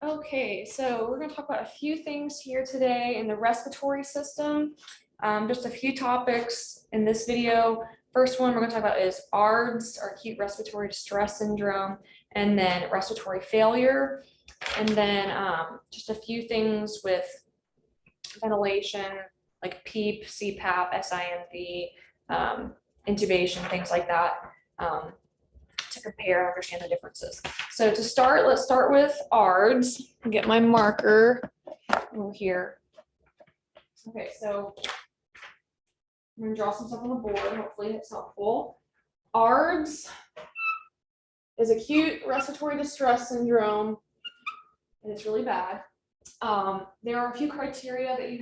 Okay, so we're going to talk about a few things here today in the respiratory system. Just a few topics in this video. First one we're going to talk about is ARDs, or acute respiratory distress syndrome, and then respiratory failure, and then just a few things with ventilation, like PEEP, CPAP, SIMV, intubation, things like that, to compare and understand the differences. So to start, let's start with ARDs. I'll get my marker over here. Okay, so I'm going to draw some stuff on the board. Hopefully it's helpful. ARDs is acute respiratory distress syndrome, and it's really bad. There are a few criteria that you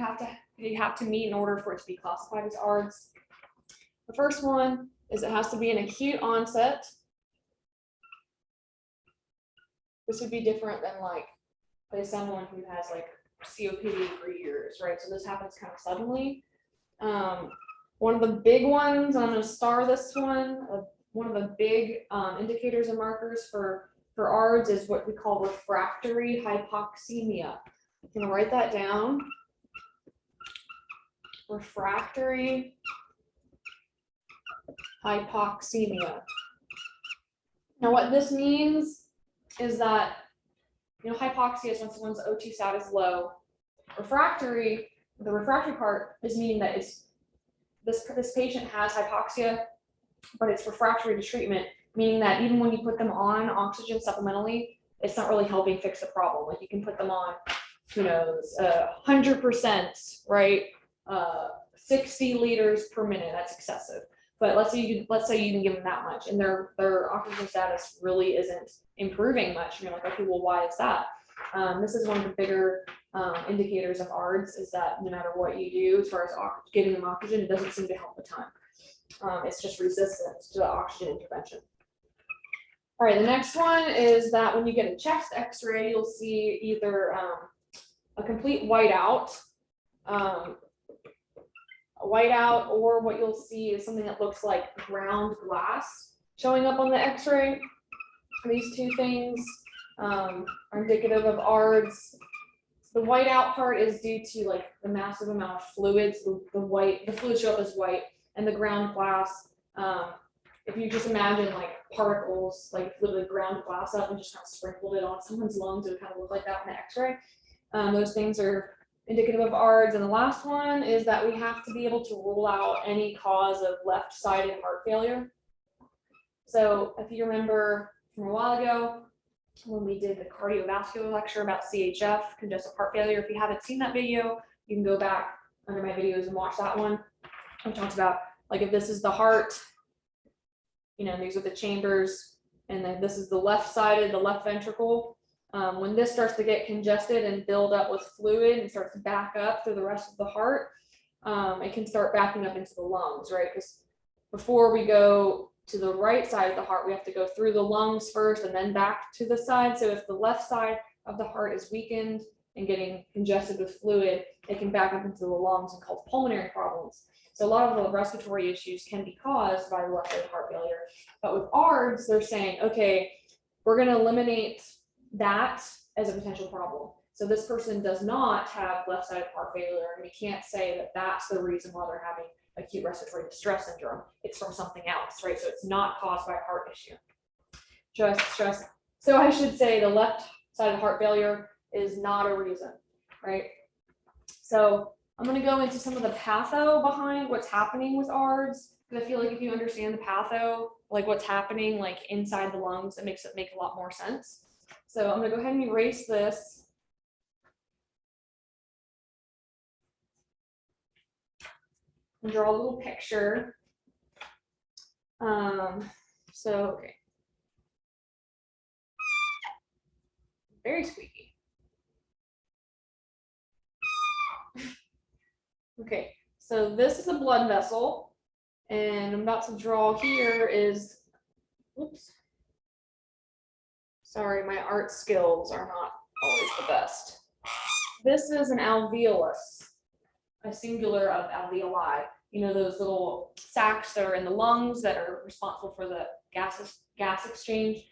have to meet in order for it to be classified as ARDs. The first one is it has to be an acute onset. This would be different than like someone who has like COPD for years, right? So this happens kind of suddenly. One of the big ones, I'm going to star this one. One of the big indicators and markers for ARDs is what we call refractory hypoxemia. I'm going to write that down. Refractory hypoxemia. Now, what this means is that, hypoxia is when someone's O2 stat is low. Refractory, the refractory part is meaning that this patient has hypoxia, but it's refractory to treatment, meaning that even when you put them on oxygen supplementally, it's not really helping fix the problem. Like you can put them on, 100%, right? 60 liters per minute, that's excessive. But let's say you can give them that much, and their oxygen status really isn't improving much. And you're like, okay, well, why is that? This is one of the bigger indicators of ARDs, is that no matter what you do as far as giving them oxygen, it doesn't seem to help a ton. It's just resistance to the oxygen intervention. All right, the next one is that when you get a chest X-ray, you'll see either a complete whiteout, or what you'll see is something that looks like ground glass showing up on the X-ray. These two things are indicative of ARDs. The whiteout part is due to like the massive amount of fluids. The fluids show up as white, and the ground glass. If you just imagine like particles, like literally ground glass up and just kind of sprinkled it on someone's lungs, it would kind of look like that in the X-ray. Those things are indicative of ARDs. And the last one is that we have to be able to rule out any cause of left-sided heart failure. So if you remember from a while ago, when we did the cardiovascular lecture about CHF, congestive heart failure, if you haven't seen that video, you can go back under my videos and watch that one. I talked about, like, if this is the heart, these are the chambers, and then this is the left-sided, the left ventricle. When this starts to get congested and build up with fluid and starts to back up through the rest of the heart, it can start backing up into the lungs, right? Because before we go to the right side of the heart, we have to go through the lungs first and then back to the side. So if the left side of the heart is weakened and getting congested with fluid, it can back up into the lungs and cause pulmonary problems. So a lot of the respiratory issues can be caused by left-sided heart failure. But with ARDs, they're saying, okay, we're going to eliminate that as a potential problem. So this person does not have left-sided heart failure, and we can't say that that's the reason why they're having acute respiratory distress syndrome. It's from something else, right? So it's not caused by a heart issue. Stress. So I should say the left-sided heart failure is not a reason, right? So I'm going to go into some of the patho behind what's happening with ARDs, because I feel like if you understand the patho, like what's happening like inside the lungs, it makes it make a lot more sense. So I'm going to go ahead and erase this. And draw a little picture. Okay. Very squeaky. Okay, so this is a blood vessel, and I'm about to draw here is, oops. Sorry, my art skills are not always the best. This is an alveolus, a singular of alveoli. Those little sacs that are in the lungs that are responsible for the gas exchange.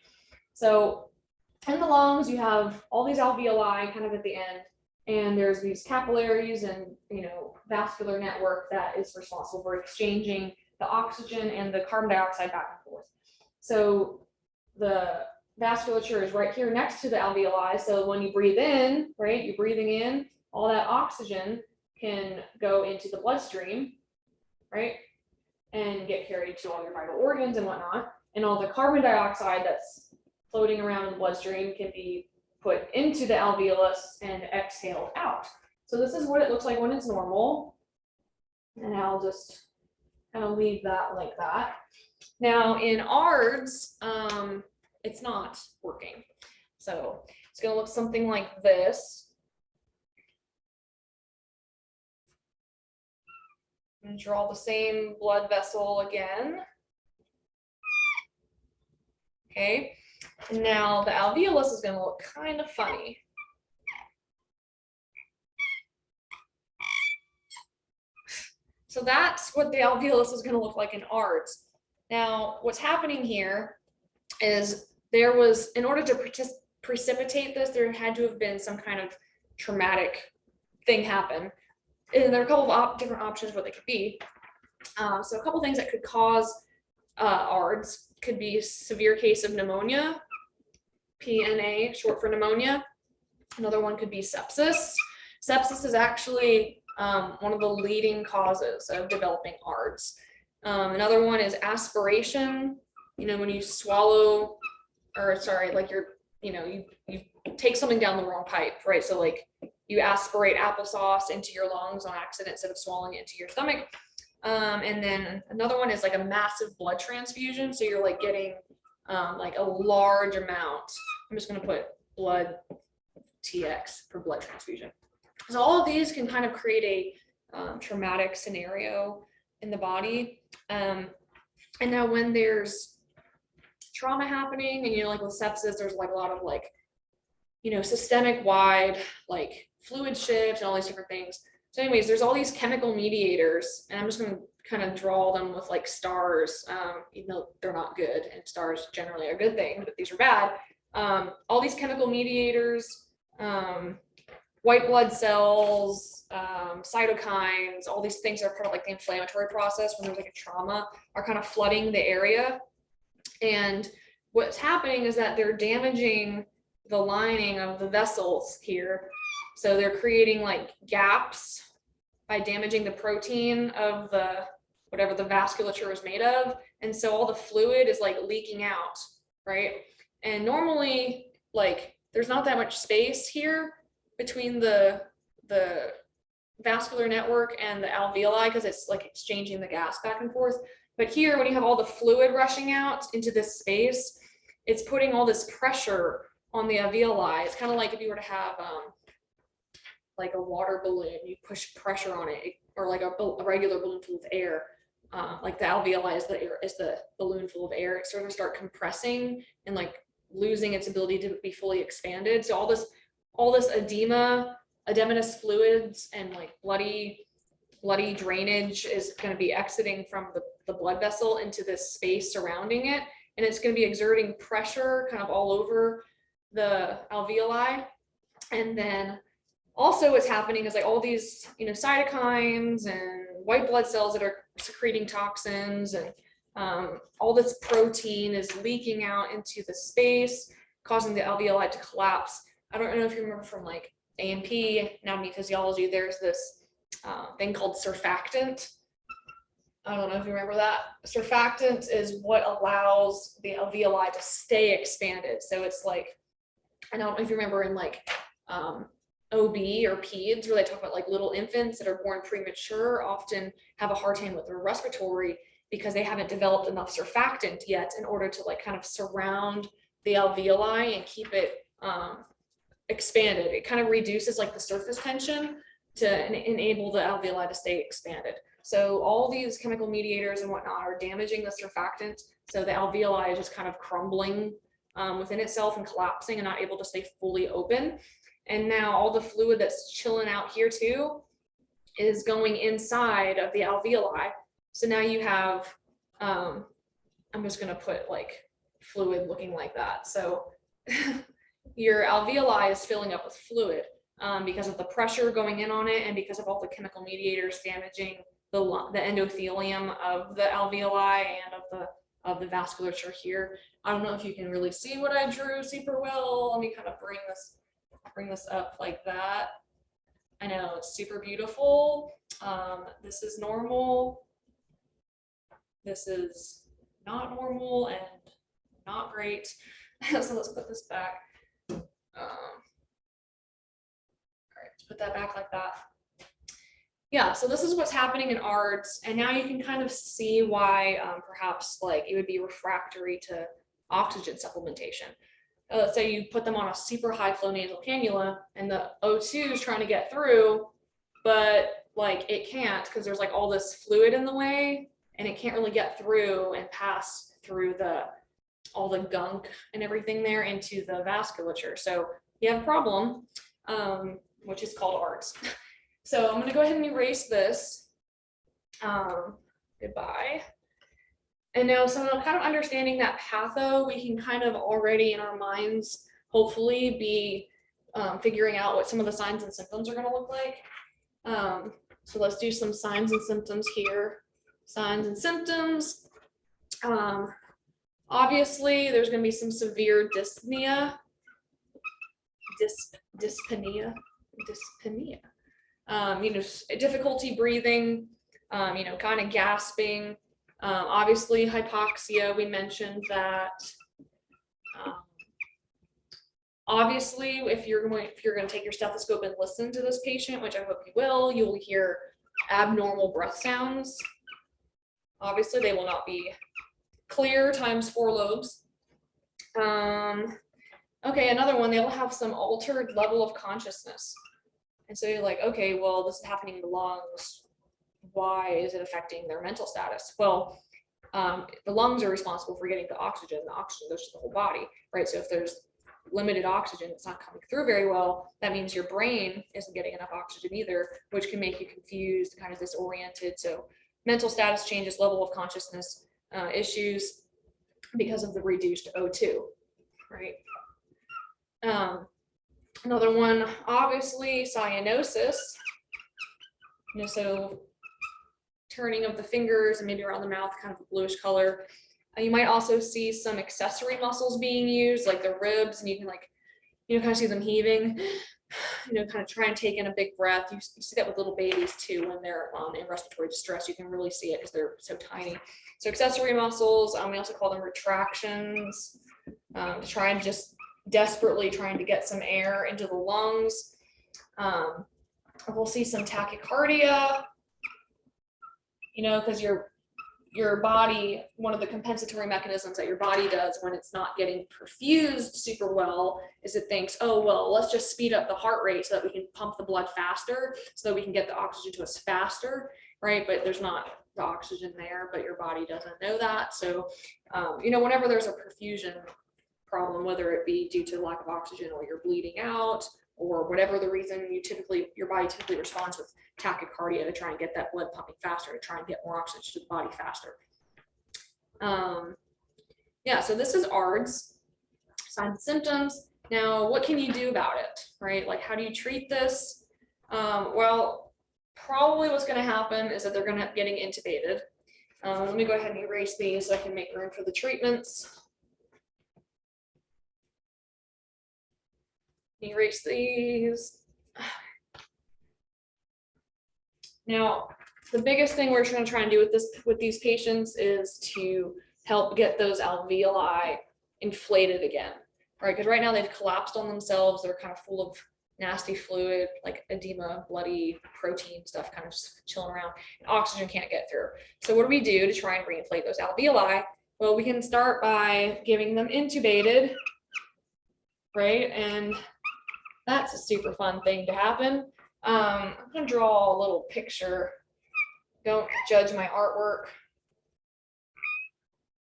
So in the lungs, you have all these alveoli kind of at the end, and there's these capillaries and, you know, vascular network that is responsible for exchanging the oxygen and the carbon dioxide back and forth. So the vasculature is right here next to the alveoli. So when you breathe in, right, you're breathing in, all that oxygen can go into the bloodstream, right, and get carried to all your vital organs and whatnot. And all the carbon dioxide that's floating around in the bloodstream can be put into the alveolus and exhaled out. So this is what it looks like when it's normal. And I'll just kind of leave that like that. Now in ARDs, it's not working. So it's going to look something like this. And draw the same blood vessel again. Okay, and now the alveolus is going to look kind of funny. So that's what the alveolus is going to look like in ARDs. Now, what's happening here is there was, in order to precipitate this, there had to have been some kind of traumatic thing happen. And there are a couple of different options what they could be. So a couple things that could cause ARDs could be severe case of pneumonia, PNA, short for pneumonia. Another one could be sepsis. Sepsis is actually one of the leading causes of developing ARDs. Another one is aspiration. You know, when you swallow, or sorry, like you take something down the wrong pipe, right? So like you aspirate applesauce into your lungs on accident instead of swallowing it into your stomach. And then another one is like a massive blood transfusion. So you're like getting like a large amount. I'm just going to put blood TX for blood transfusion. So all of these can kind of create a traumatic scenario in the body. And now when there's trauma happening, and you know, like with sepsis, there's like a lot of like, you know, systemic wide like fluid shifts and all these different things. So anyways, there's all these chemical mediators, and I'm just going to kind of draw them with like stars, even though they're not good, and stars generally are a good thing, but these are bad. All these chemical mediators, white blood cells, cytokines, all these things that are part of like the inflammatory process when there's like a trauma are kind of flooding the area. And what's happening is that they're damaging the lining of the vessels here. So they're creating like gaps by damaging the protein of the whatever the vasculature is made of. And so all the fluid is like leaking out, right? And normally like there's not that much space here between the vascular network and the alveoli because it's like exchanging the gas back and forth. But here, when you have all the fluid rushing out into this space, it's putting all this pressure on the alveoli. It's kind of like if you were to have like a water balloon, you push pressure on it, or like a regular balloon full of air. Like the alveoli is the balloon full of air. It's sort of start compressing and like losing its ability to be fully expanded. So all this edema, edematous fluids, and like bloody drainage is going to be exiting from the blood vessel into this space surrounding it, and it's going to be exerting pressure kind of all over the alveoli. And then also what's happening is like all these, you know, cytokines and white blood cells that are secreting toxins, and all this protein is leaking out into the space, causing the alveoli to collapse. I don't know if you remember from like A&P, anatomy physiology, there's this thing called surfactant. I don't know if you remember that. Surfactant is what allows the alveoli to stay expanded. So it's like, I don't know if you remember in like OB or PEDS, where they talk about like little infants that are born premature often have a hard time with their respiratory because they haven't developed enough surfactant yet in order to like kind of surround the alveoli and keep it expanded. It kind of reduces like the surface tension to enable the alveoli to stay expanded. So all these chemical mediators and whatnot are damaging the surfactant. So the alveoli is just kind of crumbling within itself and collapsing and not able to stay fully open. And now all the fluid that's chilling out here too is going inside of the alveoli. So now you have, I'm just gonna put like fluid looking like that. So your alveoli is filling up with fluid because of the pressure going in on it and because of all the chemical mediators damaging the endothelium of the alveoli and of the vasculature here. I don't know if you can really see what I drew super well. Let me kind of bring this up like that. I know it's super beautiful. This is normal. This is not normal and not great. So let's put this back. All right, let's put that back like that. Yeah, so this is what's happening in ARDs, and now you can kind of see why perhaps like it would be refractory to oxygen supplementation. Let's say you put them on a super high flow nasal cannula and the O2 is trying to get through, but like it can't because there's like all this fluid in the way and it can't really get through and pass through all the gunk and everything there into the vasculature. So you have a problem, which is called ARDs. So I'm going to go ahead and erase this. Goodbye. And now, so kind of understanding that patho, we can kind of already in our minds, hopefully be figuring out what some of the signs and symptoms are going to look like. So let's do some signs and symptoms here. Signs and symptoms. Obviously, there's going to be some severe dyspnea. Dyspnea. Difficulty breathing, kind of gasping. Obviously, hypoxia, we mentioned that. Obviously, if you're going to take your stethoscope and listen to this patient, which I hope you will, you'll hear abnormal breath sounds. Obviously, they will not be clear times 4 lobes. Okay, another one, they'll have some altered level of consciousness. And so you're like, okay, well, this is happening in the lungs. Why is it affecting their mental status? Well, the lungs are responsible for getting the oxygen. The oxygen goes to the whole body, right? So if there's limited oxygen that's not coming through very well, that means your brain isn't getting enough oxygen either, which can make you confused, kind of disoriented. So mental status changes, level of consciousness issues because of the reduced O2, right? Another one, obviously, cyanosis. So turning of the fingers and maybe around the mouth, kind of a bluish color. You might also see some accessory muscles being used, like the ribs, and you can kind of see them heaving, kind of try and take in a big breath. You see that with little babies too when they're in respiratory distress. You can really see it because they're so tiny. So accessory muscles, we also call them retractions, to try and just desperately trying to get some air into the lungs. We'll see some tachycardia, because your body, one of the compensatory mechanisms that your body does when it's not getting perfused super well is it thinks, oh, well, let's just speed up the heart rate so that we can pump the blood faster, so that we can get the oxygen to us faster, right? But there's not the oxygen there, but your body doesn't know that. So, whenever there's a perfusion problem, whether it be due to lack of oxygen or you're bleeding out or whatever the reason, your body typically responds with tachycardia to try and get that blood pumping faster, to try and get more oxygen to the body faster. So this is ARDS, signs and symptoms. Now, what can you do about it, right? Like, how do you treat this? Well, probably what's going to happen is that they're going to be getting intubated. Let me go ahead and erase these so I can make room for the treatments. Erase these. Now, the biggest thing we're going to try and do with these patients is to help get those alveoli inflated again, right? Because right now they've collapsed on themselves. They're kind of full of nasty fluid, like edema, bloody protein stuff, kind of just chilling around, and oxygen can't get through. So what do we do to try and reinflate those alveoli? Well, we can start by giving them intubated, right? And that's a super fun thing to happen. I'm going to draw a little picture. Don't judge my artwork.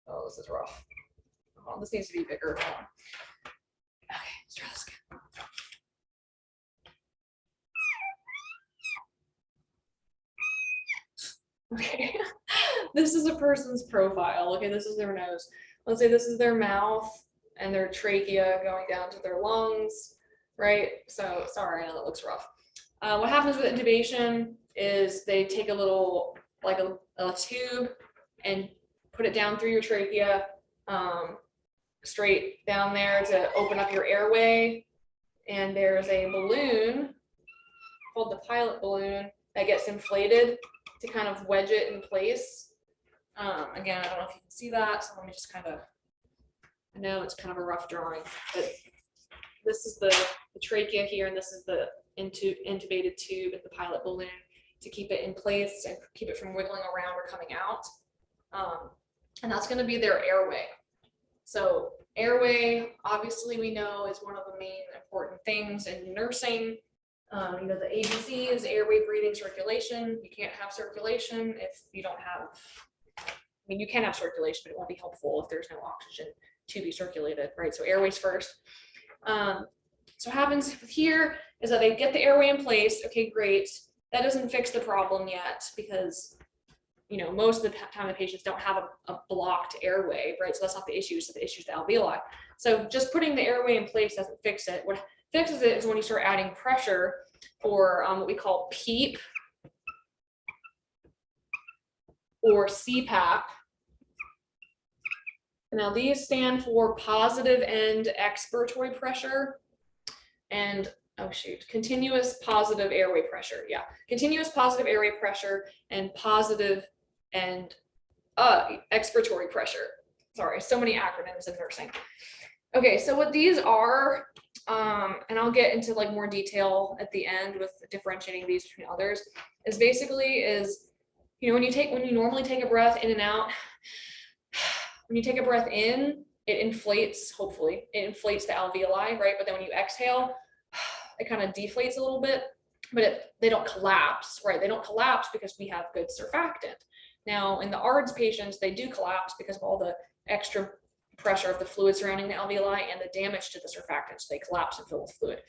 Oh, this is rough. Oh, this needs to be bigger. Okay, let's try this again. Okay, this is a person's profile. Okay, this is their nose. Let's say this is their mouth, and their trachea going down to their lungs, right? So sorry, I know that looks rough. What happens with intubation is they take a little, like a tube and put it down through your trachea, straight down there to open up your airway. And there's a balloon called the pilot balloon that gets inflated to kind of wedge it in place. Again, I don't know if you can see that, so let me just kind of, I know it's kind of a rough drawing, but this is the trachea here, and this is the intubated tube and the pilot balloon to keep it in place and keep it from wiggling around or coming out. And that's going to be their airway. So airway, obviously we know, is one of the main important things in nursing. You know, the ABCs, airway, breathing, circulation. You can't have circulation if you don't have, I mean, you can have circulation, but it won't be helpful if there's no oxygen to be circulated, right? So airways first. So what happens here is that they get the airway in place. Okay, great. That doesn't fix the problem yet because, you know, most of the time the patients don't have a blocked airway, right? So that's not the issue. So the issue is the alveoli. So just putting the airway in place doesn't fix it. What fixes it is when you start adding pressure for what we call PEEP or CPAP. Now these stand for positive end expiratory pressure and, oh shoot, continuous positive airway pressure. Yeah, continuous positive airway pressure and positive and expiratory pressure. Sorry, so many acronyms in nursing. Okay, so what these are, and I'll get into like more detail at the end with differentiating these between others, is basically you know, when you normally take a breath in and out, when you take a breath in, it inflates, hopefully, it inflates the alveoli, right? But then when you exhale, it kind of deflates a little bit, but they don't collapse, right? They don't collapse because we have good surfactant. Now, in the ARDs patients, they do collapse because of all the extra pressure of the fluid surrounding the alveoli and the damage to the surfactant. So they collapse and fill with fluid.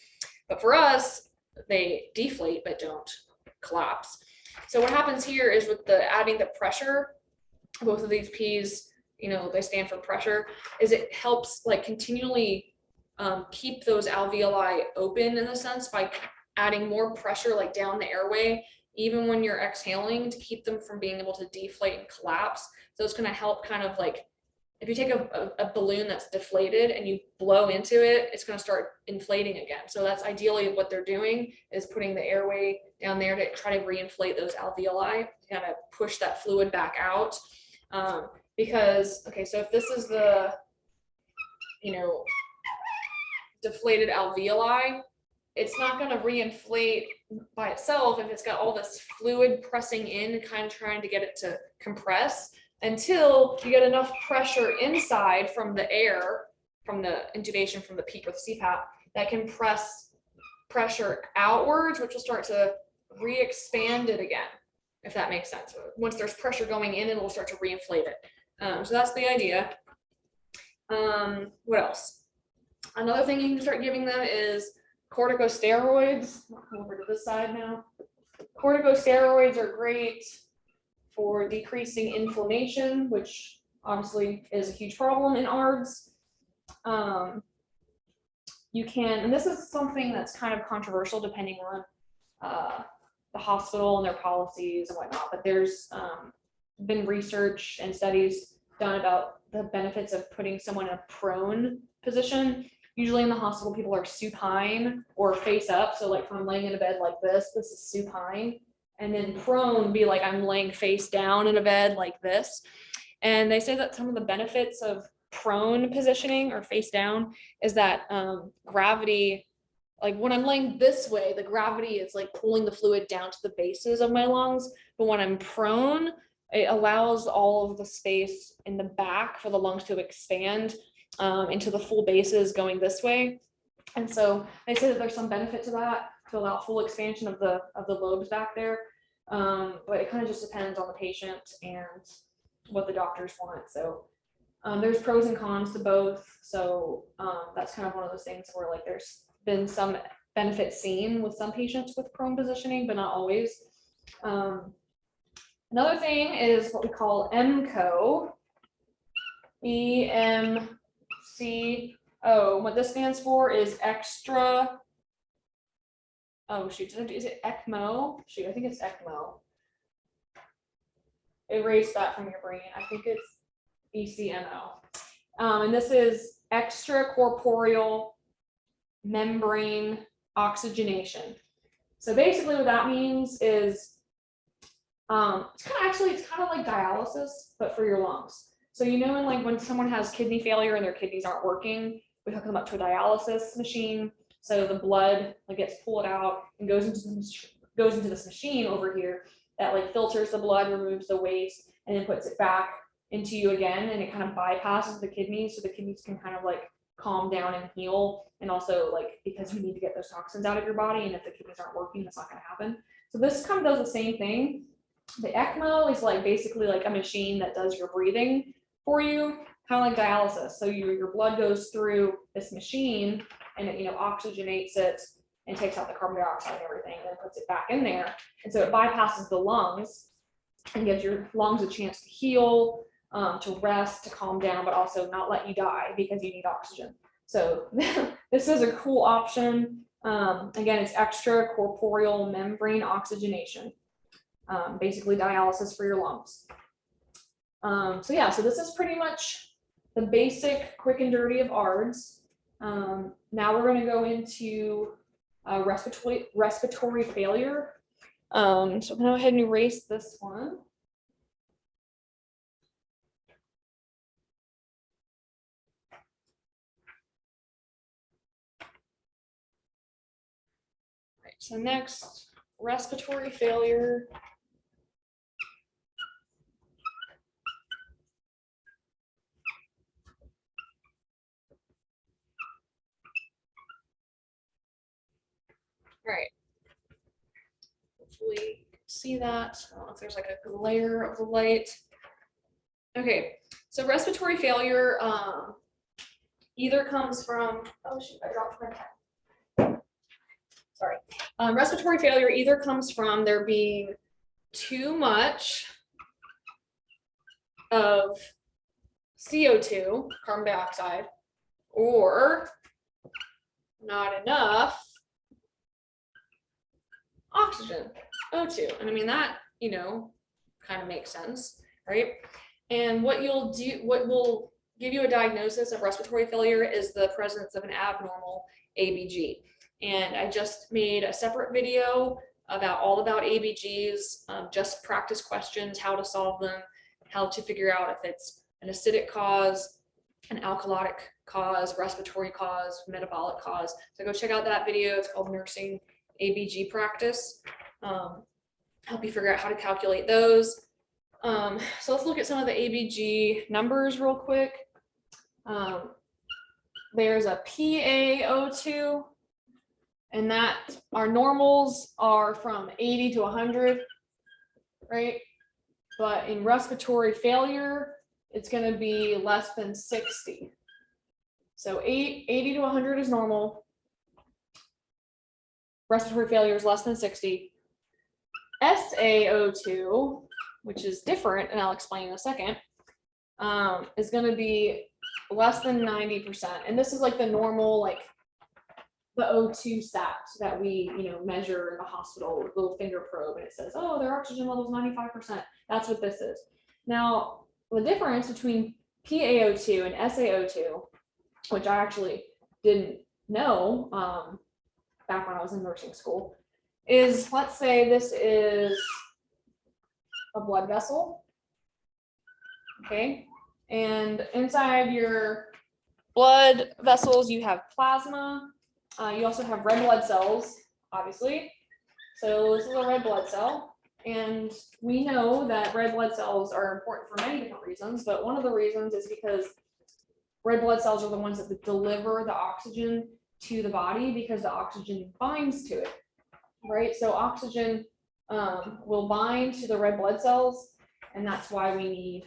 But for us, they deflate but don't collapse. So what happens here is with the adding the pressure, both of these P's, you know, they stand for pressure, is it helps like continually keep those alveoli open in a sense by adding more pressure like down the airway, even when you're exhaling, to keep them from being able to deflate and collapse. So it's going to help kind of like, if you take a balloon that's deflated and you blow into it, it's going to start inflating again. So that's ideally what they're doing, is putting the airway down there to try to reinflate those alveoli, to kind of push that fluid back out. Because, okay, so if this is the, you know, deflated alveoli, it's not going to reinflate by itself if it's got all this fluid pressing in and kind of trying to get it to compress, until you get enough pressure inside from the air, from the intubation, from the PEEP or the CPAP, that can press pressure outwards, which will start to re-expand it again, if that makes sense. Once there's pressure going in, it will start to reinflate it. So that's the idea. What else? Another thing you can start giving them is corticosteroids. I'll come over to this side now. Corticosteroids are great for decreasing inflammation, which obviously is a huge problem in ARDs. You can, and this is something that's kind of controversial depending on the hospital and their policies and whatnot, but there's been research and studies done about the benefits of putting someone in a prone position. Usually in the hospital, people are supine or face up. So like if I'm laying in a bed like this is supine. And then prone be like I'm laying face down in a bed like this. And they say that some of the benefits of prone positioning or face down is that gravity, like when I'm laying this way, the gravity is like pulling the fluid down to the bases of my lungs. But when I'm prone, it allows all of the space in the back for the lungs to expand into the full bases going this way. And so they say that there's some benefit to that, to allow full expansion of the lobes back there. But it kind of just depends on the patient and what the doctors want. So there's pros and cons to both. So that's kind of one of those things where like there's been some benefit seen with some patients with prone positioning, but not always. Another thing is what we call EMCO, EMC Oh, what this stands for is extra. Oh shoot, is it ECMO? Shoot, I think it's ECMO. Erase that from your brain. I think it's ECMO. And this is extracorporeal membrane oxygenation. So basically what that means is it's kind of like dialysis, but for your lungs. So you know, when someone has kidney failure and their kidneys aren't working, we hook them up to a dialysis machine. So the blood gets pulled out and goes into this machine over here that filters the blood, removes the waste, and then puts it back into you again, and it kind of bypasses the kidneys, so the kidneys can kind of calm down and heal. And also because you need to get those toxins out of your body, and if the kidneys aren't working, that's not going to happen. So this kind of does the same thing. The ECMO is basically a machine that does your breathing for you, kind of like dialysis. So your blood goes through this machine and it oxygenates it and takes out the carbon dioxide and everything, and then puts it back in there. And so it bypasses the lungs and gives your lungs a chance to heal, to rest, to calm down, but also not let you die because you need oxygen. So this is a cool option. Again, it's extracorporeal membrane oxygenation. Basically dialysis for your lungs. So yeah, so this is pretty much the basic quick and dirty of ARDs. Now we're going to go into respiratory failure. So I'm going to go ahead and erase this one. Right, so next, respiratory failure. All right. Hopefully you can see that. I don't know if there's a glare of the light. Okay, so respiratory failure either comes from, oh shoot, I dropped my pen. Sorry. Respiratory failure either comes from there being too much of CO2, carbon dioxide, or not enough oxygen, O2. And I mean, that, kind of makes sense, right? And what will give you a diagnosis of respiratory failure is the presence of an abnormal ABG. And I just made a separate video all about ABGs, just practice questions, how to solve them, how to figure out if it's an acidic cause, an alkalotic cause, respiratory cause, metabolic cause. So go check out that video. It's called Nursing ABG Practice. Help you figure out how to calculate those. So let's look at some of the ABG numbers real quick. There's a PaO2, and that our normals are from 80 to 100, right? But in respiratory failure, it's going to be less than 60. So 80 to 100 is normal. Respiratory failure is less than 60. SaO2, which is different, and I'll explain in a second, is going to be less than 90%. And this is the normal, the O2 sat that we, measure in the hospital with a little finger probe, and it says, oh, their oxygen level is 95%. That's what this is. Now, the difference between PaO2 and SaO2, which I actually didn't know back when I was in nursing school, is, let's say this is a blood vessel, okay? And inside your blood vessels, you have plasma. You also have red blood cells, obviously. So this is a red blood cell. And we know that red blood cells are important for many different reasons, but one of the reasons is because red blood cells are the ones that deliver the oxygen to the body, because the oxygen binds to it, right? So oxygen will bind to the red blood cells, and that's why we need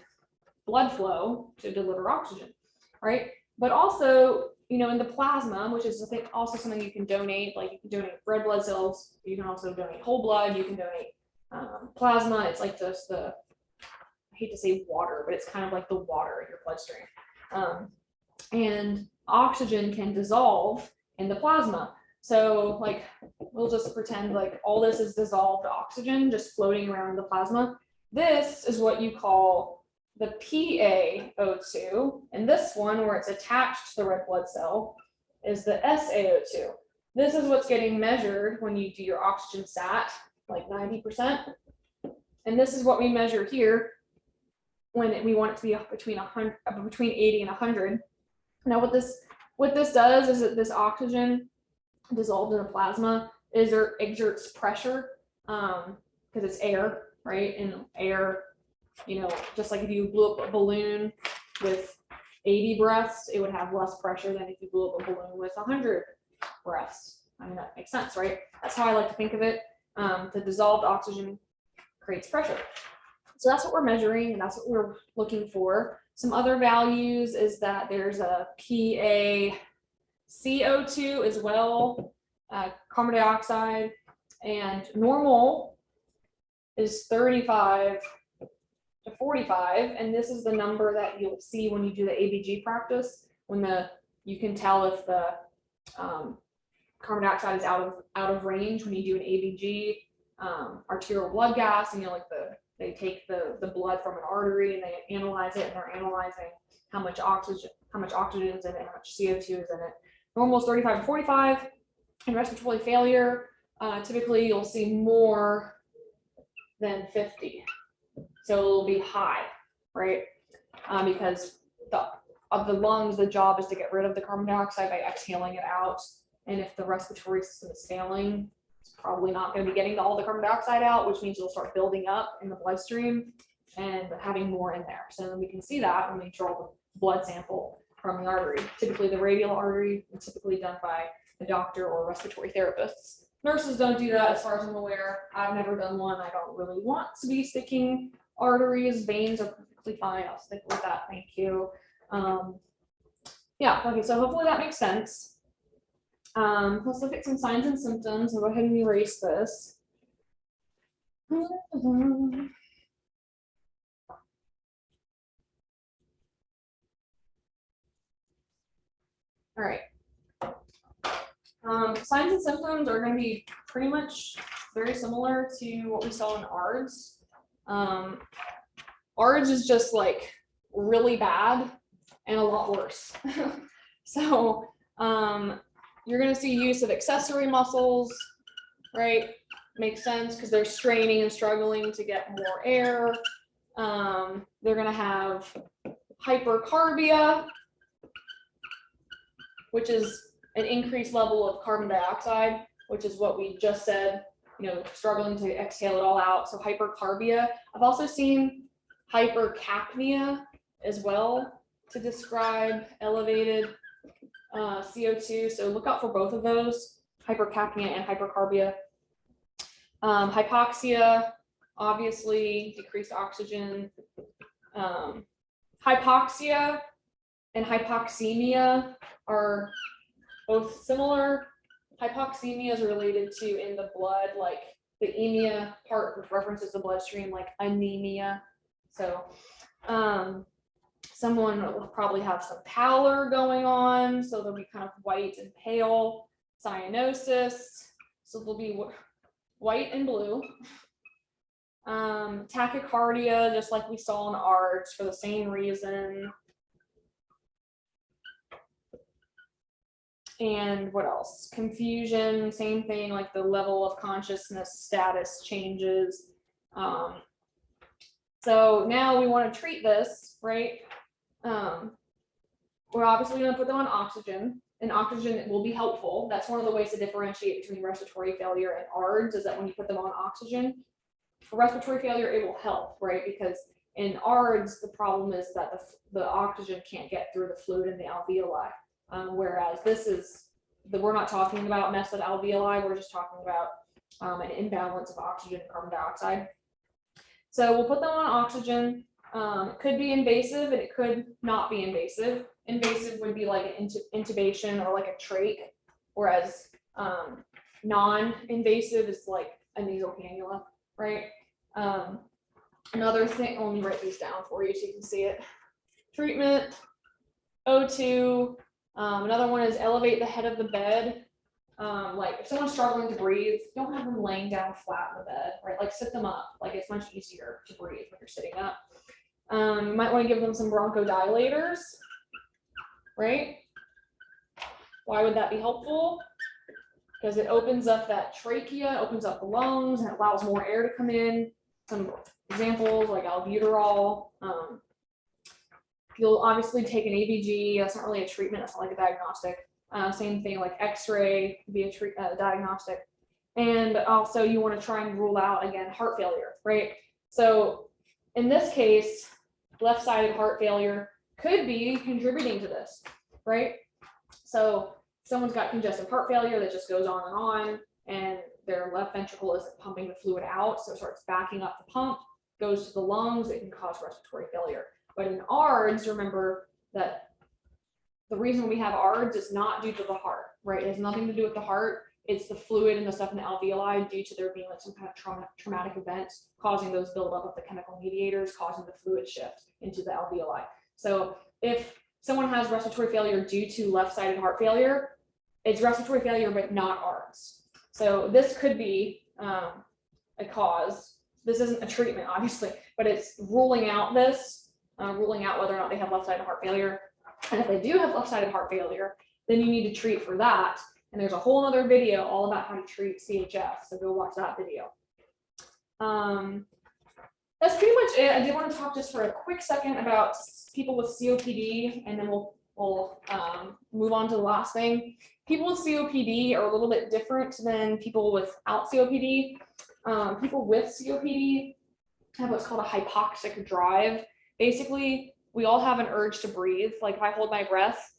blood flow to deliver oxygen, right? But also, in the plasma, which is also something you can donate, you can donate red blood cells, you can also donate whole blood, you can donate plasma. It's like just I hate to say water, but it's kind of like the water in your bloodstream. and oxygen can dissolve in the plasma. So like, we'll just pretend like all this is dissolved oxygen just floating around in the plasma. This is what you call the PaO2, and this one where it's attached to the red blood cell is the SaO2. This is what's getting measured when you do your oxygen sat, like 90%. And this is what we measure here when we want it to be between 80 and 100. Now what this does is that this oxygen dissolved in the plasma exerts pressure, because it's air, right? And air, just like if you blew up a balloon with 80 breaths, it would have less pressure than if you blew up a balloon with 100 breaths. I mean, that makes sense, right? That's how I like to think of it. The dissolved oxygen creates pressure. So that's what we're measuring, and that's what we're looking for. Some other values is that there's a PaCO2 as well, carbon dioxide, and normal is 35 to 45, and this is the number that you'll see when you do the ABG practice, when you can tell if the carbon dioxide is out of range when you do an ABG, arterial blood gas, and they take the blood from an artery and they analyze it, and they're analyzing how much oxygen is in it, how much CO2 is in it. Normal is 35 to 45. In respiratory failure, typically you'll see more than 50. So it'll be high, right? Because of the lungs, the job is to get rid of the carbon dioxide by exhaling it out. And if the respiratory system is failing, it's probably not going to be getting all the carbon dioxide out, which means you'll start building up in the bloodstream and having more in there. So we can see that when we draw the blood sample from the artery. Typically the radial artery is typically done by a doctor or respiratory therapists. Nurses don't do that as far as I'm aware. I've never done one. I don't really want to be sticking arteries. Veins are perfectly fine. I'll stick with that. Thank you. Yeah, okay, so hopefully that makes sense. Let's look at some signs and symptoms. I'll go ahead and erase this. All right. Signs and symptoms are going to be pretty much very similar to what we saw in ARDs. ARDs is just like really bad and a lot worse. So you're going to see use of accessory muscles, right? Makes sense because they're straining and struggling to get more air. They're going to have hypercarbia, which is an increased level of carbon dioxide, which is what we just said, struggling to exhale it all out. So hypercarbia. I've also seen hypercapnia as well to describe elevated CO2. So look out for both of those, hypercapnia and hypercarbia. Hypoxia, obviously decreased oxygen. Hypoxia and hypoxemia are both similar. Hypoxemia is related to in the blood, like the emia part, which references the bloodstream, like anemia. So someone will probably have some pallor going on, so they'll be kind of white and pale. Cyanosis, so they'll be white and blue. Tachycardia, just like we saw in ARDs, for the same reason. And what else? Confusion, same thing, like the level of consciousness status changes. So now we want to treat this, right? We're obviously going to put them on oxygen, and oxygen will be helpful. That's one of the ways to differentiate between respiratory failure and ARDs, is that when you put them on oxygen, for respiratory failure, it will help, right? Because in ARDs, the problem is that the oxygen can't get through the fluid in the alveoli. Whereas we're not talking about mess with alveoli, we're just talking about an imbalance of oxygen and carbon dioxide. So we'll put them on oxygen. It could be invasive and it could not be invasive. Invasive would be like an intubation or like a trach, whereas non-invasive is like a nasal cannula, right? Another thing, let me write these down for you so you can see it. Treatment. O2. Another one is elevate the head of the bed. Like if someone's struggling to breathe, don't have them laying down flat in the bed, right? Like sit them up. Like it's much easier to breathe when you're sitting up. You might want to give them some bronchodilators, right? Why would that be helpful? Because it opens up that trachea, opens up the lungs, and it allows more air to come in. Some examples like albuterol. You'll obviously take an ABG. That's not really a treatment. That's not like a diagnostic. Same thing like X-ray could be a diagnostic. And also you want to try and rule out, again, heart failure, right? So in this case, left-sided heart failure could be contributing to this, right? So someone's got congestive heart failure that just goes on, and their left ventricle isn't pumping the fluid out, so it starts backing up the pump, goes to the lungs, it can cause respiratory failure. But in ARDs, remember that the reason we have ARDs is not due to the heart, right? It has nothing to do with the heart. It's the fluid and the stuff in the alveoli due to there being like some kind of traumatic events causing those buildup of the chemical mediators, causing the fluid shift into the alveoli. So if someone has respiratory failure due to left-sided heart failure, it's respiratory failure, but not ARDs. So this could be a cause. This isn't a treatment, obviously, but it's ruling out this, ruling out whether or not they have left-sided heart failure. And if they do have left-sided heart failure, then you need to treat for that. And there's a whole other video all about how to treat CHF. So go watch that video. That's pretty much it. I did want to talk just for a quick second about people with COPD, and then we'll move on to the last thing. People with COPD are a little bit different than people without COPD. People with COPD have what's called a hypoxic drive. Basically, we all have an urge to breathe. Like if I hold my breath,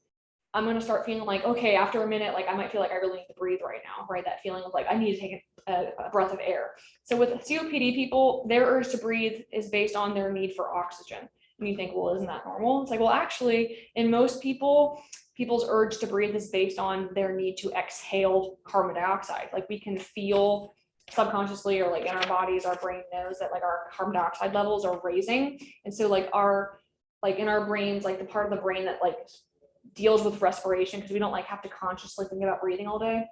I'm going to start feeling like, okay, after a minute, like I might feel like I really need to breathe right now, right? That feeling of like, I need to take a breath of air. So with COPD people, their urge to breathe is based on their need for oxygen. And you think, well, isn't that normal? It's like, well, actually, in most people, people's urge to breathe is based on their need to exhale carbon dioxide. Like we can feel subconsciously or like in our bodies, our brain knows that like our carbon dioxide levels are raising. And so like in our brains, like the part of the brain that like deals with respiration, because we don't like have to consciously think about breathing all day.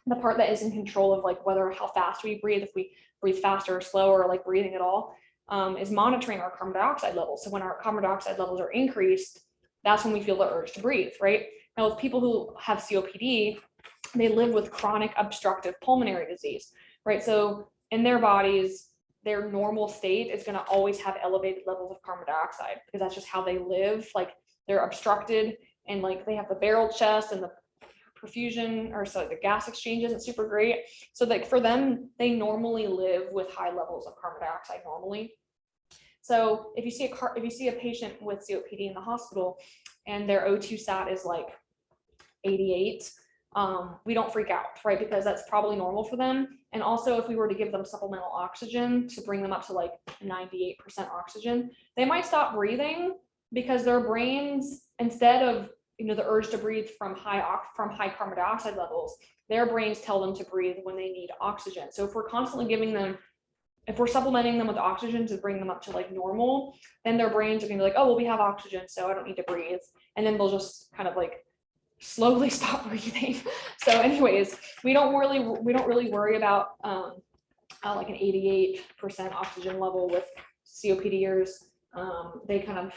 The part that is in control of like how fast we breathe, if we breathe faster or slower, or like breathing at all, is monitoring our carbon dioxide levels. So when our carbon dioxide levels are increased, that's when we feel the urge to breathe, right? Now with people who have COPD, they live with chronic obstructive pulmonary disease, right? So in their bodies, their normal state is going to always have elevated levels of carbon dioxide because that's just how they live. Like they're obstructed and like they have the barrel chest and the perfusion, or so the gas exchange isn't super great. So like for them, they normally live with high levels of carbon dioxide normally. So if you see a patient with COPD in the hospital and their O2 sat is like 88, we don't freak out, right? Because that's probably normal for them. And also if we were to give them supplemental oxygen to bring them up to like 98% oxygen, they might stop breathing because their brains, instead of the urge to breathe from high carbon dioxide levels, their brains tell them to breathe when they need oxygen. So if we're constantly if we're supplementing them with oxygen to bring them up to like normal, then their brains are gonna be like, oh, well, we have oxygen, so I don't need to breathe. And then they'll just kind of like slowly stop breathing. So anyways, we don't really worry about like an 88% oxygen level with COPDers. They kind of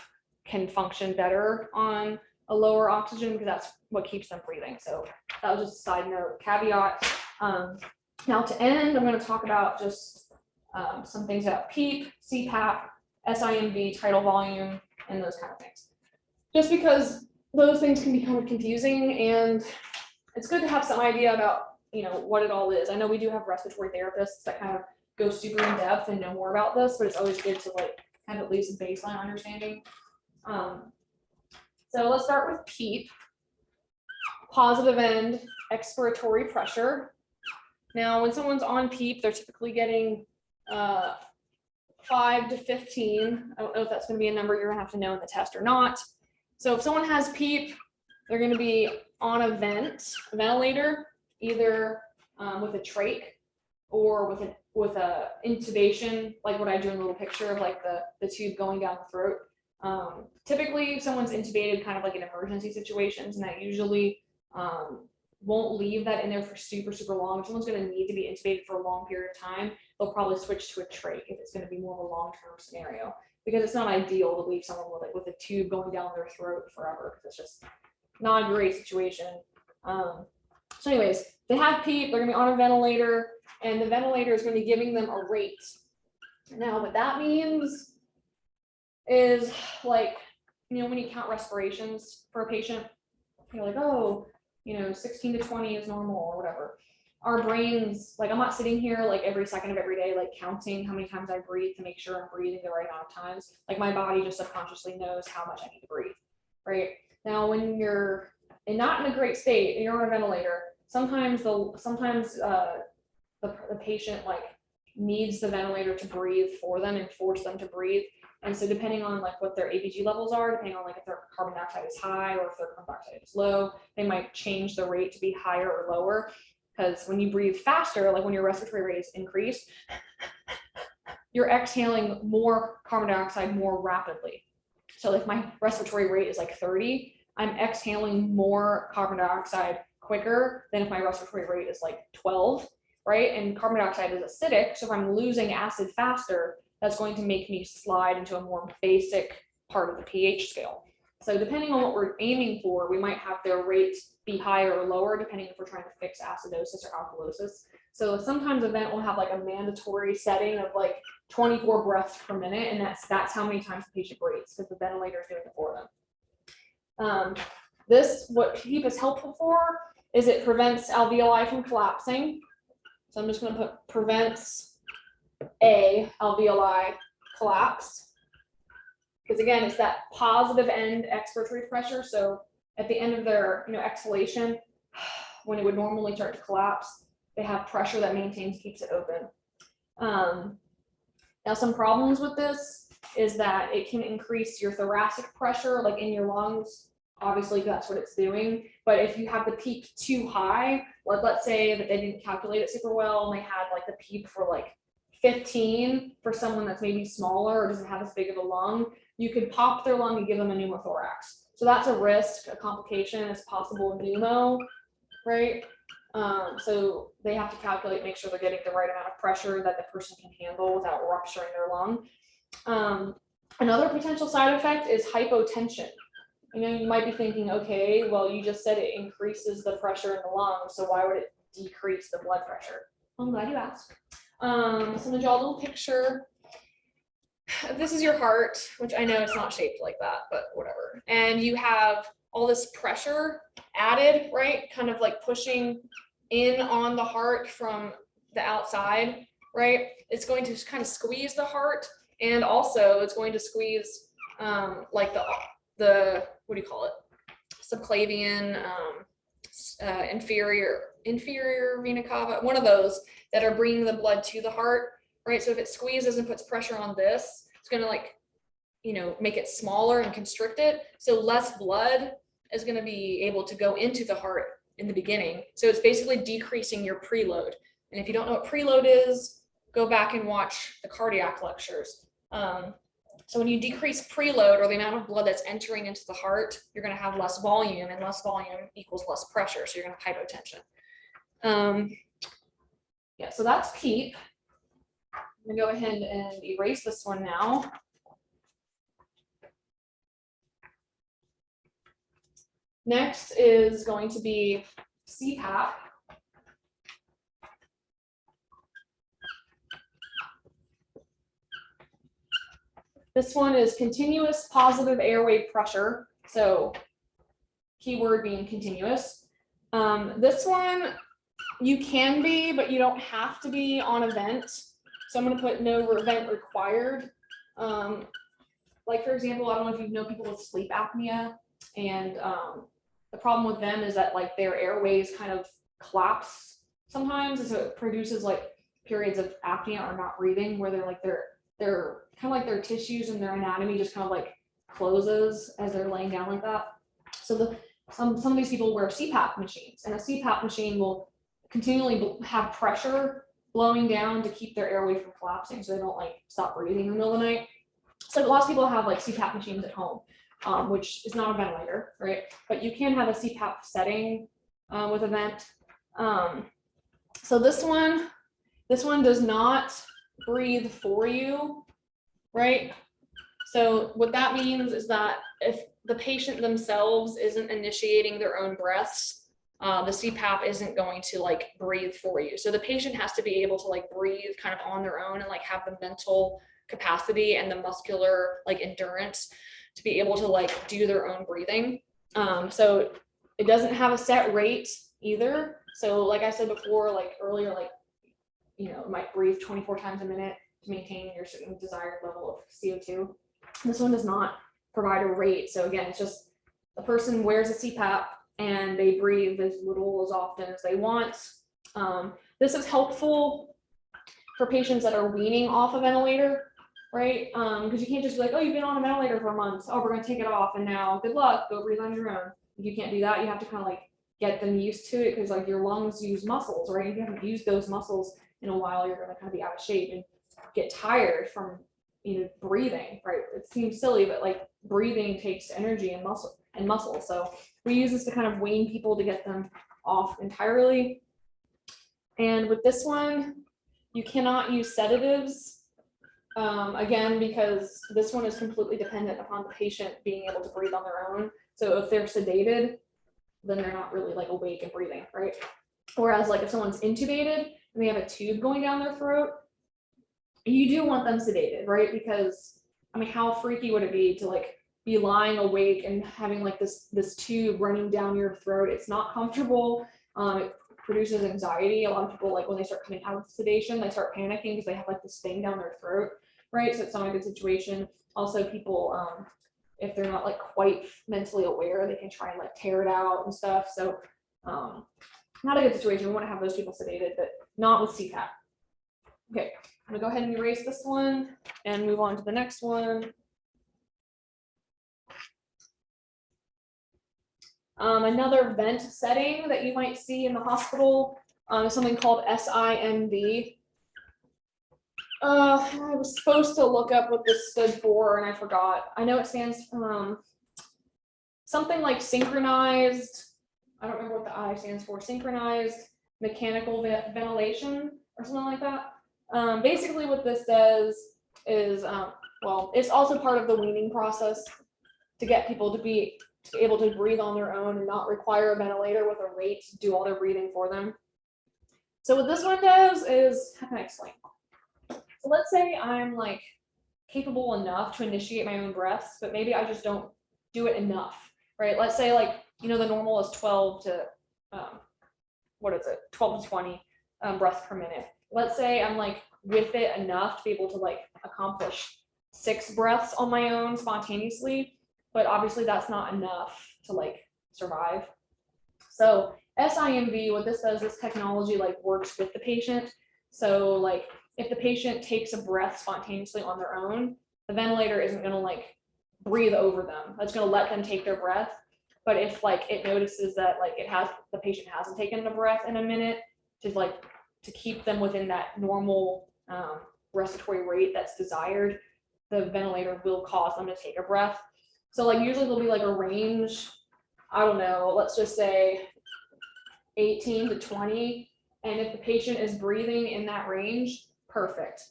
can function better on a lower oxygen because that's what keeps them breathing. So that was just a side note, caveat. Now to end, I'm going to talk about just some things about PEEP, CPAP, SIMV, tidal volume, and those kind of things. Just because those things can be kind of confusing, and it's good to have some idea about what it all is. I know we do have respiratory therapists that kind of go super in depth and know more about this, but it's always good to like have at least a baseline understanding. So let's start with PEEP, positive end expiratory pressure. Now, when someone's on PEEP, they're typically getting 5 to 15. I don't know if that's going to be a number you're going to have to know in the test or not. So if someone has PEEP, they're going to be on a ventilator, either with a trach or with a intubation, like what I drew in the little picture of like the tube going down the throat. Typically, someone's intubated kind of like in emergency situations, and that usually won't leave that in there for super, super long. If someone's going to need to be intubated for a long period of time, they'll probably switch to a trach if it's going to be more of a long-term scenario, because it's not ideal to leave someone with a tube going down their throat forever, because it's just not a great situation. So anyways, they have PEEP, they're going to be on a ventilator, and the ventilator is going to be giving them a rate. Now, what that means is, like, you know, when you count respirations for a patient, you're like, oh, you know, 16 to 20 is normal or whatever. Our brains, like, I'm not sitting here like every second of every day, like counting how many times I breathe to make sure I'm breathing the right amount of times. Like, my body just subconsciously knows how much I need to breathe, right? Now, when you're not in a great state and you're on a ventilator, sometimes the patient like needs the ventilator to breathe for them and force them to breathe. And so depending on like what their ABG levels are, depending on like if their carbon dioxide is high or if their carbon dioxide is low, they might change the rate to be higher or lower. Because when you breathe faster, like when your respiratory rate is increased, you're exhaling more carbon dioxide more rapidly. So if my respiratory rate is like 30, I'm exhaling more carbon dioxide quicker than if my respiratory rate is like 12, right? And carbon dioxide is acidic, so if I'm losing acid faster, that's going to make me slide into a more basic part of the pH scale. So depending on what we're aiming for, we might have their rates be higher or lower, depending if we're trying to fix acidosis or alkalosis. So sometimes a vent will have like a mandatory setting of like 24 breaths per minute, and that's how many times the patient breathes, because the ventilator is doing it for them. What PEEP is helpful for is it prevents alveoli from collapsing. So I'm just going to put prevents a alveoli collapse, because again, it's that positive end expiratory pressure. So at the end of their exhalation, when it would normally start to collapse, they have pressure that keeps it open. Now, some problems with this is that it can increase your thoracic pressure, like in your lungs. Obviously, that's what it's doing. But if you have the PEEP too high, like let's say that they didn't calculate it super well and they had like the PEEP for like 15 for someone that's maybe smaller or doesn't have as big of a lung, you could pop their lung and give them a pneumothorax. So that's a risk, a complication, as possible pneumo, right? So they have to calculate, make sure they're getting the right amount of pressure that the person can handle without rupturing their lung. Another potential side effect is hypotension. You might be thinking, okay, well, you just said it increases the pressure in the lungs, so why would it decrease the blood pressure? Well, I'm glad you asked. So I'm gonna draw a little picture. This is your heart, which I know it's not shaped like that, but whatever. And you have all this pressure added, right? Kind of like pushing in on the heart from the outside, right? It's going to kind of squeeze the heart, and also it's going to squeeze like the what do you call it? Subclavian, inferior vena cava, one of those that are bringing the blood to the heart, right? So if it squeezes and puts pressure on this, it's going to like, make it smaller and constrict it. So less blood is going to be able to go into the heart in the beginning. So it's basically decreasing your preload. And if you don't know what preload is, go back and watch the cardiac lectures. So when you decrease preload, or the amount of blood that's entering into the heart, you're going to have less volume, and less volume equals less pressure. So you're going to have hypotension. Yeah, so that's PEEP. I'm going to go ahead and erase this one now. Next is going to be CPAP. This one is continuous positive airway pressure. So keyword being continuous. This one, you can be, but you don't have to be on a vent. So I'm going to put no vent required. Like, for example, I don't know if you know people with sleep apnea, and the problem with them is that like their airways kind of collapse sometimes, and so it produces like periods of apnea or not breathing, where they're kind of like their tissues and their anatomy just kind of like closes as they're laying down like that. So some of these people wear CPAP machines, and a CPAP machine will continually have pressure blowing down to keep their airway from collapsing, so they don't like stop breathing in the middle of the night. So lots of people have like CPAP machines at home, which is not a ventilator, right? But you can have a CPAP setting with a vent. So this one does not breathe for you, right? So what that means is that if the patient themselves isn't initiating their own breaths, the CPAP isn't going to like breathe for you. So the patient has to be able to like breathe kind of on their own and like have the mental capacity and the muscular like endurance to be able to like do their own breathing. So it doesn't have a set rate either. So like I said before, like earlier, like, you know, it might breathe 24 times a minute to maintain your certain desired level of CO2. This one does not provide a rate. So again, it's just the person wears a CPAP and they breathe as little as often as they want. This is helpful for patients that are weaning off a ventilator, right? Because you can't just be like, oh, you've been on a ventilator for a month. Oh, we're going to take it off. And now good luck, go breathe on your own. You can't do that. You have to kind of like get them used to it because like your lungs use muscles, right? If you haven't used those muscles in a while, you're going to kind of be out of shape and get tired from, you know, breathing, right? It seems silly, but like breathing takes energy and muscle. So we use this to kind of wean people to get them off entirely. And with this one, you cannot use sedatives, again, because this one is completely dependent upon the patient being able to breathe on their own. So if they're sedated, then they're not really like awake and breathing, right? Whereas like if someone's intubated and they have a tube going down their throat, you do want them sedated, right? Because I mean, how freaky would it be to like be lying awake and having like this tube running down your throat? It's not comfortable. It produces anxiety. A lot of people, like when they start coming out of sedation, they start panicking because they have like this thing down their throat, right? So it's not a good situation. Also, people, if they're not like quite mentally aware, they can try and like tear it out and stuff. So not a good situation. We want to have those people sedated, but not with CPAP. Okay, I'm gonna go ahead and erase this one and move on to the next one. Another vent setting that you might see in the hospital is something called SIMV. I was supposed to look up what this stood for and I forgot. I know it stands something like synchronized. I don't remember what the I stands for. Synchronized mechanical ventilation or something like that. Basically what this does is, well, it's also part of the weaning process to get people to be able to breathe on their own and not require a ventilator with a rate to do all their breathing for them. So what this one does is, how can I explain? So let's say I'm like capable enough to initiate my own breaths, but maybe I just don't do it enough, right? Let's say like, you know, the normal is 12 to, 12 to 20 breaths per minute. Let's say I'm like with it enough to be able to like accomplish 6 breaths on my own spontaneously, but obviously that's not enough to like survive. So SIMV, what this does, this technology like works with the patient. So like if the patient takes a breath spontaneously on their own, the ventilator isn't going to like breathe over them. It's going to let them take their breath. But if like it notices that like the patient hasn't taken a breath in a minute, to keep them within that normal respiratory rate that's desired, the ventilator will cause them to take a breath. So like usually there'll be like a range, I don't know, let's just say 18 to 20. And if the patient is breathing in that range, perfect.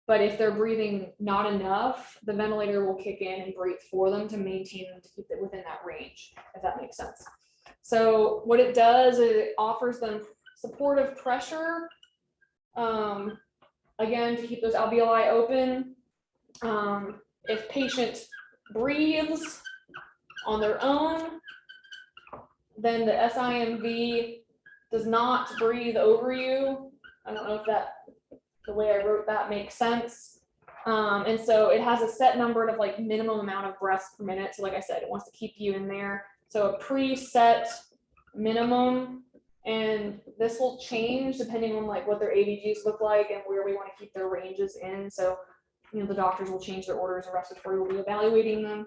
But if they're breathing not enough, the ventilator will kick in and breathe for them to maintain them to keep it within that range, if that makes sense. So what it does is it offers them supportive pressure, again, to keep those alveoli open. If patient breathes on their own, then the SIMV does not breathe over you. I don't know if the way I wrote that makes sense. And so it has a set number of like minimum amount of breaths per minute. So like I said, it wants to keep you in there. So a preset minimum, and this will change depending on like what their ABGs look like and where we want to keep their ranges in. So, you know, the doctors will change their orders and respiratory will be evaluating them.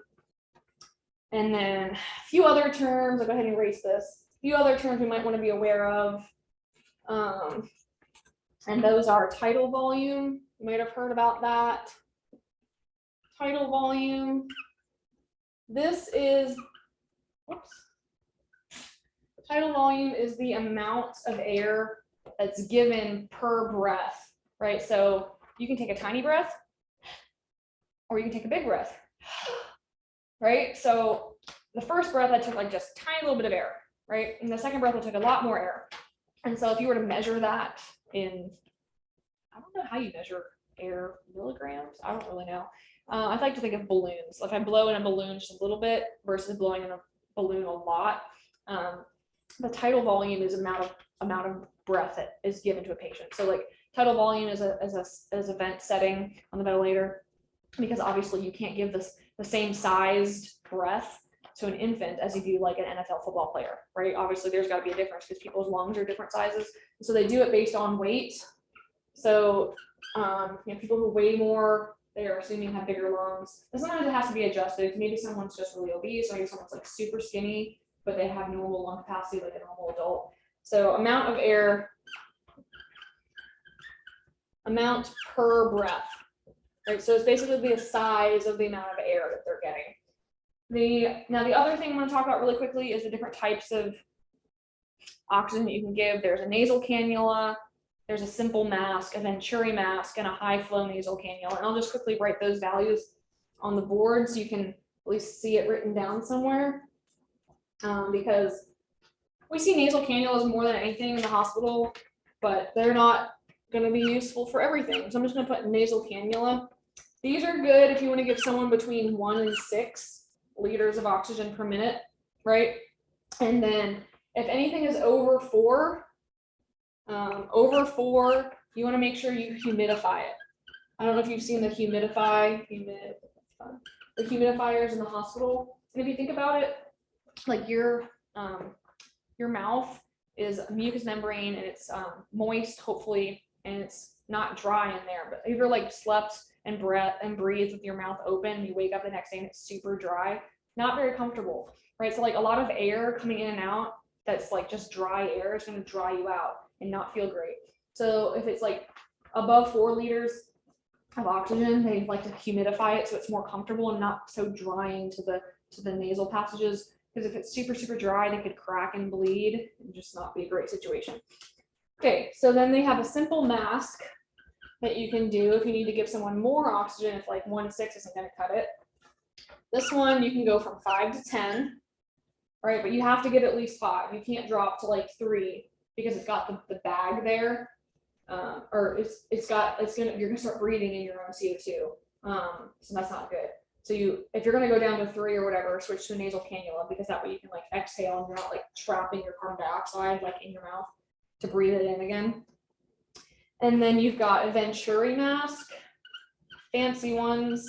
And then a few other terms, I'll go ahead and erase this. A few other terms we might want to be aware of. And those are tidal volume. You might have heard about that. tidal volume. This is, whoops. Tidal volume is the amount of air that's given per breath, right? So you can take a tiny breath or you can take a big breath, right? So the first breath I took like just a tiny little bit of air, right? And the second breath I took a lot more air. And so if you were to measure that in, I don't know how you measure air, milligrams, I don't really know. I like to think of balloons. If I blow in a balloon just a little bit versus blowing in a balloon a lot, the tidal volume is amount of breath that is given to a patient. So like tidal volume is a vent setting on the ventilator, because obviously you can't give the same sized breath to an infant as you do like an NFL football player, right? Obviously there's got to be a difference because people's lungs are different sizes. So they do it based on weight. So people who weigh more, they are assuming have bigger lungs. And sometimes it has to be adjusted. Maybe someone's just really obese, or maybe someone's like super skinny, but they have normal lung capacity like a normal adult. So amount of air, amount per breath, right? So it's basically the size of the amount of air that they're getting. Now the other thing I'm going to talk about really quickly is the different types of oxygen that you can give. There's a nasal cannula, there's a simple mask, a Venturi mask, and a high flow nasal cannula. And I'll just quickly write those values on the board so you can at least see it written down somewhere. Because we see nasal cannulas more than anything in the hospital, but they're not going to be useful for everything. So I'm just going to put nasal cannula. These are good if you want to give someone between 1 and 6 liters of oxygen per minute, right? And then if anything is over 4, you want to make sure you humidify it. I don't know if you've seen the humidifiers in the hospital. And if you think about it, like your mouth is a mucous membrane, and it's moist, hopefully, and it's not dry in there. But if you're like slept and breathed with your mouth open, you wake up the next day and it's super dry, not very comfortable, right? So like a lot of air coming in and out that's like just dry air is going to dry you out and not feel great. So if it's like above 4 liters of oxygen, they like to humidify it so it's more comfortable and not so drying to the nasal passages. Because if it's super, super dry, they could crack and bleed and just not be a great situation. Okay, so then they have a simple mask that you can do if you need to give someone more oxygen, if like 1 to 6 isn't going to cut it. This one, you can go from 5 to 10, right? But you have to get at least 5. You can't drop to like 3 because it's got the bag there. Or you're going to start breathing in your own CO2. So that's not good. So if you're going to go down to 3 or whatever, switch to a nasal cannula, because that way you can like exhale and you're not like trapping your carbon dioxide like in your mouth to breathe it in again. And then you've got a Venturi mask, fancy ones.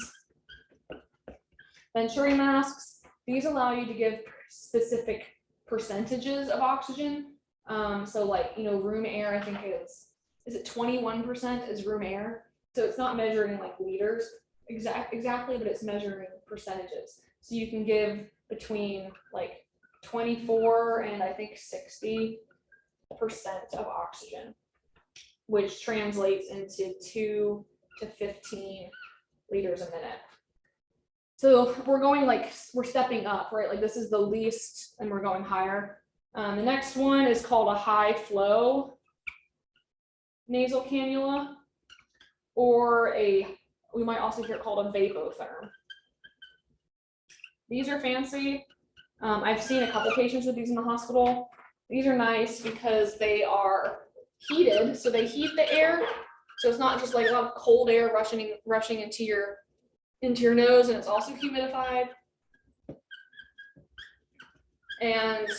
Venturi masks, these allow you to give specific percentages of oxygen. So like, room air, I think is it 21% is room air. So it's not measuring like liters exactly, but it's measuring percentages. So you can give between like 24 and I think 60% of oxygen, which translates into 2 to 15 liters a minute. So we're stepping up, right? Like this is the least and we're going higher. The next one is called a high flow nasal cannula, or we might also hear it called a vapotherm. These are fancy. I've seen a couple patients with these in the hospital. These are nice because they are heated, so they heat the air. So it's not just like a lot of cold air rushing into your nose, and it's also humidified. And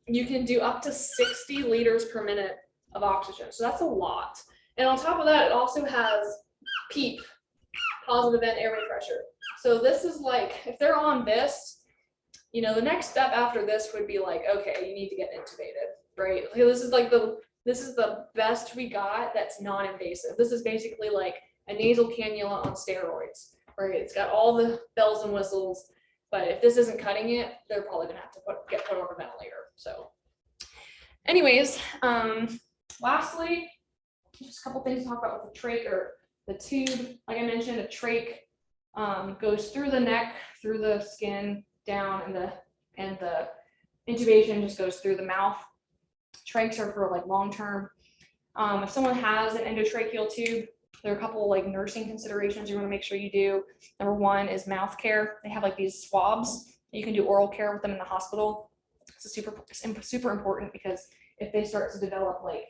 you can do up to 60 liters per minute of oxygen. So that's a lot. And on top of that, it also has PEEP, positive vent airway pressure. So this is like, if they're on this, the next step after this would be like, okay, you need to get intubated, right? This is the best we got that's non-invasive. This is basically like a nasal cannula on steroids, right? It's got all the bells and whistles, but if this isn't cutting it, they're probably gonna have to get put on a ventilator. So anyways, lastly, just a couple things to talk about with the trach or the tube. Like I mentioned, a trach goes through the neck, through the skin, down, and the intubation just goes through the mouth. Trachs are for like long term. If someone has an endotracheal tube, there are a couple like nursing considerations you want to make sure you do. Number one is mouth care. They have like these swabs. You can do oral care with them in the hospital. It's super important because if they start to develop like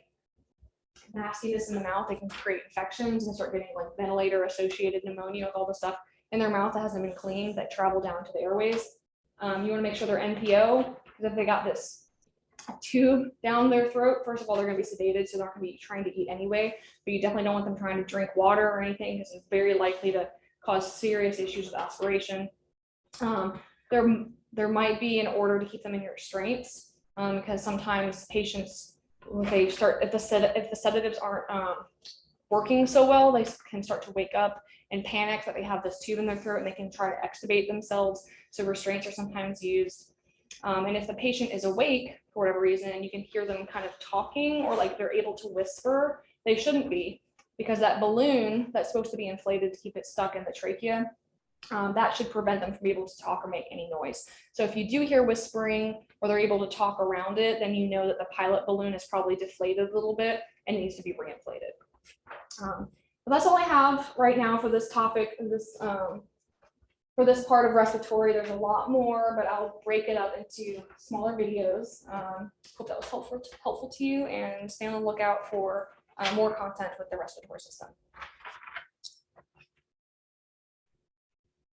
nastiness in the mouth, they can create infections and start getting like ventilator associated pneumonia with all the stuff in their mouth that hasn't been cleaned that travel down to the airways. You want to make sure they're NPO, because if they got this tube down their throat, first of all, they're going to be sedated, so they're not going to be trying to eat anyway. But you definitely don't want them trying to drink water or anything, because it's very likely to cause serious issues with aspiration. There might be an order to keep them in your restraints, because sometimes patients, when they start, if the sedatives aren't working so well, they can start to wake up and panic that they have this tube in their throat, and they can try to extubate themselves. So restraints are sometimes used. And if the patient is awake for whatever reason, and you can hear them kind of talking or like they're able to whisper, they shouldn't be, because that balloon that's supposed to be inflated to keep it stuck in the trachea, that should prevent them from being able to talk or make any noise. So if you do hear whispering or they're able to talk around it, then you know that the pilot balloon is probably deflated a little bit and needs to be reinflated. But that's all I have right now for this topic. For this part of respiratory, there's a lot more, but I'll break it up into smaller videos. Hope that was helpful to you, and stay on the lookout for more content with the respiratory system.